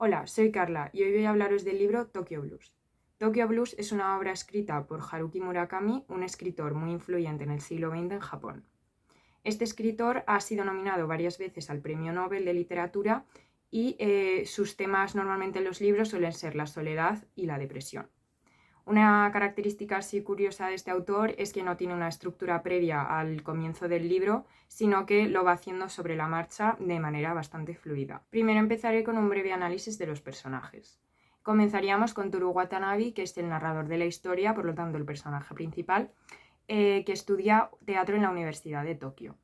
Hola, soy Carla y hoy voy a hablaros del libro Tokyo Blues. Tokyo Blues es una obra escrita por Haruki Murakami, un escritor muy influyente en el siglo XX en Japón. Este escritor ha sido nominado varias veces al Premio Nobel de Literatura y sus temas normalmente en los libros suelen ser la soledad y la depresión. Una característica así curiosa de este autor es que no tiene una estructura previa al comienzo del libro, sino que lo va haciendo sobre la marcha de manera bastante fluida. Primero empezaré con un breve análisis de los personajes. Comenzaríamos con Toru Watanabe, que es el narrador de la historia, por lo tanto el personaje principal, que estudia teatro en la Universidad de Tokio.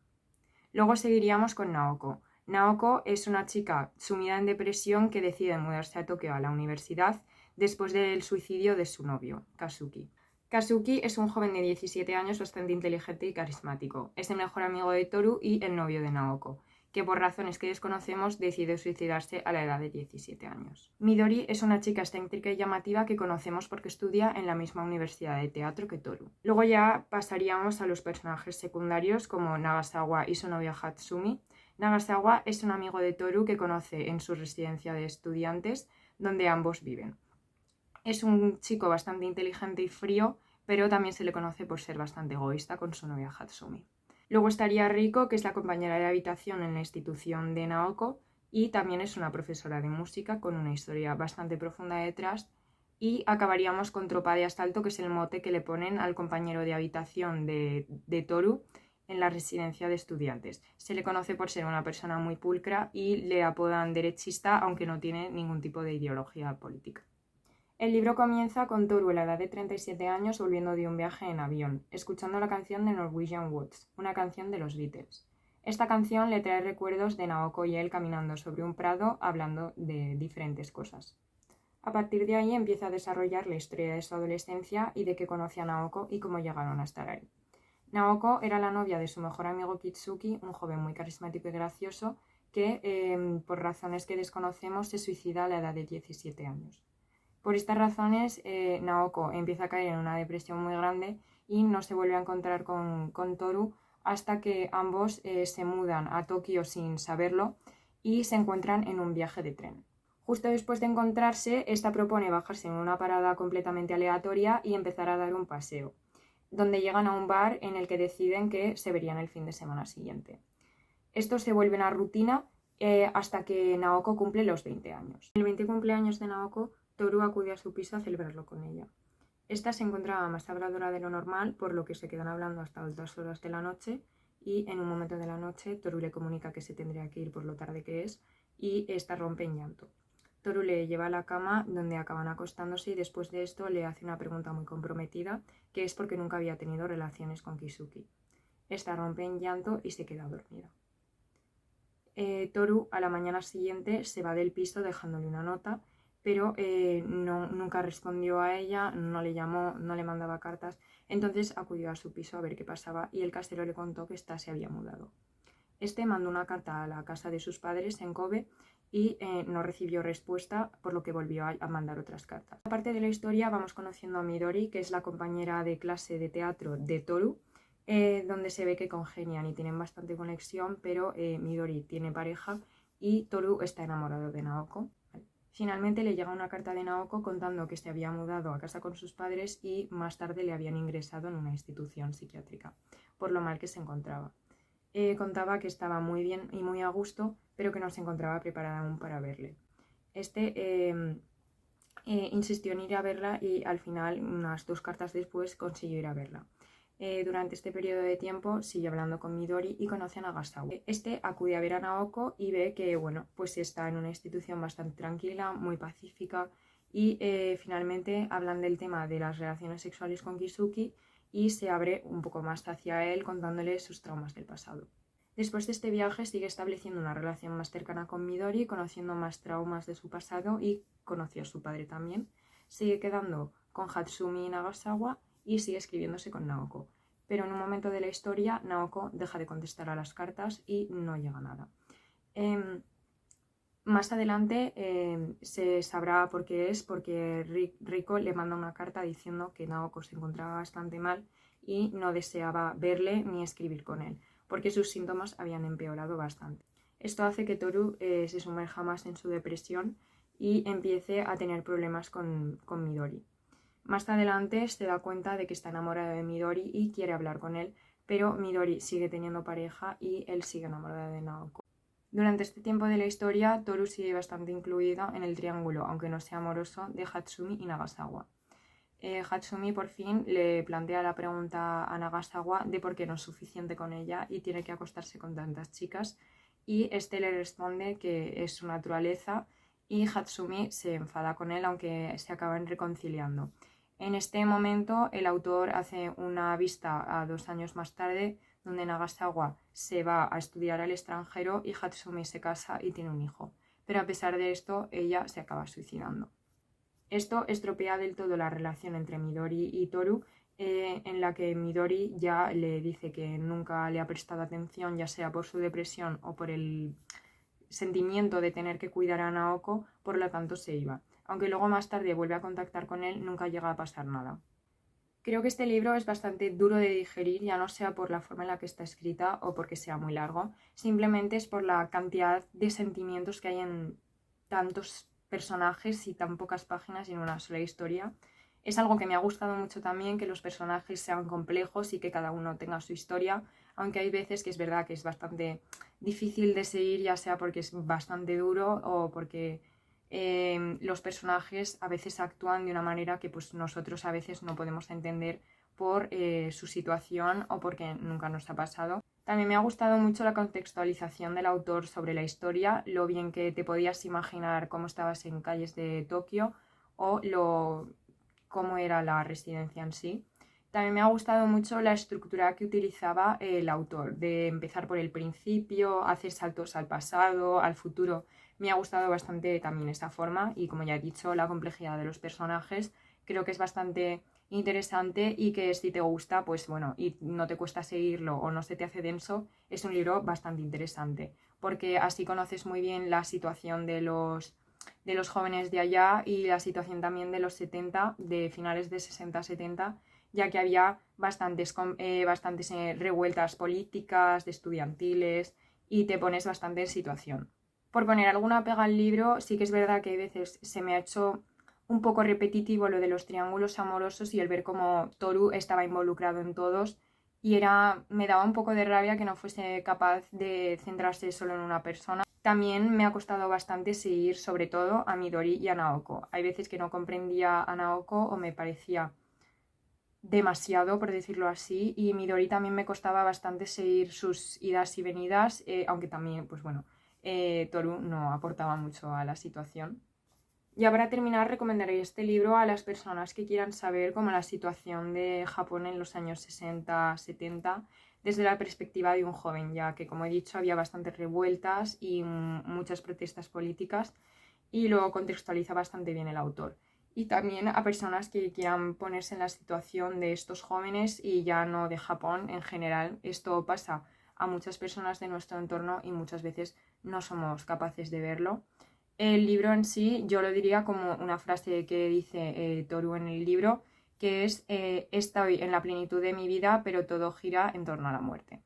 Luego seguiríamos con Naoko. Naoko es una chica sumida en depresión que decide mudarse a Tokio a la universidad después del suicidio de su novio, Kazuki. Kazuki es un joven de 17 años bastante inteligente y carismático. Es el mejor amigo de Toru y el novio de Naoko, que por razones que desconocemos decide suicidarse a la edad de 17 años. Midori es una chica excéntrica y llamativa que conocemos porque estudia en la misma universidad de teatro que Toru. Luego ya pasaríamos a los personajes secundarios como Nagasawa y su novia Hatsumi. Nagasawa es un amigo de Toru que conoce en su residencia de estudiantes donde ambos viven. Es un chico bastante inteligente y frío, pero también se le conoce por ser bastante egoísta con su novia Hatsumi. Luego estaría Riko, que es la compañera de habitación en la institución de Naoko y también es una profesora de música con una historia bastante profunda detrás. Y acabaríamos con Tropa de Asalto, que es el mote que le ponen al compañero de habitación de Toru en la residencia de estudiantes. Se le conoce por ser una persona muy pulcra y le apodan derechista, aunque no tiene ningún tipo de ideología política. El libro comienza con Toru a la edad de 37 años volviendo de un viaje en avión, escuchando la canción de Norwegian Woods, una canción de los Beatles. Esta canción le trae recuerdos de Naoko y él caminando sobre un prado hablando de diferentes cosas. A partir de ahí empieza a desarrollar la historia de su adolescencia y de que conoce a Naoko y cómo llegaron a estar ahí. Naoko era la novia de su mejor amigo Kitsuki, un joven muy carismático y gracioso que, por razones que desconocemos, se suicida a la edad de 17 años. Por estas razones, Naoko empieza a caer en una depresión muy grande y no se vuelve a encontrar con Toru hasta que ambos se mudan a Tokio sin saberlo y se encuentran en un viaje de tren. Justo después de encontrarse, esta propone bajarse en una parada completamente aleatoria y empezar a dar un paseo, donde llegan a un bar en el que deciden que se verían el fin de semana siguiente. Esto se vuelve una rutina hasta que Naoko cumple los 20 años. El 20 cumpleaños de Naoko, Toru acude a su piso a celebrarlo con ella. Esta se encontraba más habladora de lo normal, por lo que se quedan hablando hasta altas horas de la noche y en un momento de la noche Toru le comunica que se tendría que ir por lo tarde que es y esta rompe en llanto. Toru le lleva a la cama donde acaban acostándose y después de esto le hace una pregunta muy comprometida, que es porque nunca había tenido relaciones con Kitsuki. Esta rompe en llanto y se queda dormida. Toru a la mañana siguiente se va del piso dejándole una nota, pero nunca respondió a ella, no le llamó, no le mandaba cartas, entonces acudió a su piso a ver qué pasaba y el casero le contó que ésta se había mudado. Este mandó una carta a la casa de sus padres en Kobe y no recibió respuesta, por lo que volvió a mandar otras cartas. Aparte de la historia vamos conociendo a Midori, que es la compañera de clase de teatro de Toru, donde se ve que congenian y tienen bastante conexión, pero Midori tiene pareja y Toru está enamorado de Naoko. Finalmente le llega una carta de Naoko contando que se había mudado a casa con sus padres y más tarde le habían ingresado en una institución psiquiátrica, por lo mal que se encontraba. Contaba que estaba muy bien y muy a gusto, pero que no se encontraba preparada aún para verle. Insistió en ir a verla y al final, unas 2 cartas después, consiguió ir a verla. Durante este periodo de tiempo sigue hablando con Midori y conoce a Nagasawa. Este acude a ver a Naoko y ve que pues está en una institución bastante tranquila, muy pacífica y finalmente hablan del tema de las relaciones sexuales con Kitsuki y se abre un poco más hacia él contándole sus traumas del pasado. Después de este viaje sigue estableciendo una relación más cercana con Midori, conociendo más traumas de su pasado y conoció a su padre también. Sigue quedando con Hatsumi y Nagasawa y sigue escribiéndose con Naoko. Pero en un momento de la historia, Naoko deja de contestar a las cartas y no llega a nada. Más adelante se sabrá por qué es, porque Riko le manda una carta diciendo que Naoko se encontraba bastante mal y no deseaba verle ni escribir con él, porque sus síntomas habían empeorado bastante. Esto hace que Toru se sumerja más en su depresión y empiece a tener problemas con Midori. Más adelante se da cuenta de que está enamorado de Midori y quiere hablar con él, pero Midori sigue teniendo pareja y él sigue enamorado de Naoko. Durante este tiempo de la historia, Toru sigue bastante incluido en el triángulo, aunque no sea amoroso, de Hatsumi y Nagasawa. Hatsumi por fin le plantea la pregunta a Nagasawa de por qué no es suficiente con ella y tiene que acostarse con tantas chicas, y este le responde que es su naturaleza y Hatsumi se enfada con él, aunque se acaban reconciliando. En este momento el autor hace una vista a 2 años más tarde, donde Nagasawa se va a estudiar al extranjero y Hatsumi se casa y tiene un hijo, pero a pesar de esto ella se acaba suicidando. Esto estropea del todo la relación entre Midori y Toru, en la que Midori ya le dice que nunca le ha prestado atención, ya sea por su depresión o por el sentimiento de tener que cuidar a Naoko, por lo tanto se iba. Aunque luego más tarde vuelve a contactar con él, nunca llega a pasar nada. Creo que este libro es bastante duro de digerir, ya no sea por la forma en la que está escrita o porque sea muy largo, simplemente es por la cantidad de sentimientos que hay en tantos personajes y tan pocas páginas y en una sola historia. Es algo que me ha gustado mucho también, que los personajes sean complejos y que cada uno tenga su historia, aunque hay veces que es verdad que es bastante difícil de seguir, ya sea porque es bastante duro o porque los personajes a veces actúan de una manera que pues, nosotros a veces no podemos entender por su situación o porque nunca nos ha pasado. También me ha gustado mucho la contextualización del autor sobre la historia, lo bien que te podías imaginar cómo estabas en calles de Tokio o cómo era la residencia en sí. También me ha gustado mucho la estructura que utilizaba el autor, de empezar por el principio, hacer saltos al pasado, al futuro. Me ha gustado bastante también esa forma y, como ya he dicho, la complejidad de los personajes creo que es bastante interesante y que si te gusta, pues bueno, y no te cuesta seguirlo o no se te hace denso, es un libro bastante interesante, porque así conoces muy bien la situación de los jóvenes de allá y la situación también de los 70, de finales de 60-70, ya que había bastantes revueltas políticas, de estudiantiles, y te pones bastante en situación. Por poner alguna pega al libro, sí que es verdad que a veces se me ha hecho un poco repetitivo lo de los triángulos amorosos y el ver cómo Toru estaba involucrado en todos, y me daba un poco de rabia que no fuese capaz de centrarse solo en una persona. También me ha costado bastante seguir sobre todo a Midori y a Naoko. Hay veces que no comprendía a Naoko o me parecía demasiado, por decirlo así, y Midori también me costaba bastante seguir sus idas y venidas, aunque también, pues bueno, Toru no aportaba mucho a la situación. Ya para terminar, recomendaré este libro a las personas que quieran saber cómo la situación de Japón en los años 60-70 desde la perspectiva de un joven, ya que, como he dicho, había bastantes revueltas y muchas protestas políticas, y lo contextualiza bastante bien el autor. Y también a personas que quieran ponerse en la situación de estos jóvenes y ya no de Japón en general. Esto pasa a muchas personas de nuestro entorno y muchas veces no somos capaces de verlo. El libro en sí, yo lo diría como una frase que dice Toru en el libro, que es estoy en la plenitud de mi vida, pero todo gira en torno a la muerte.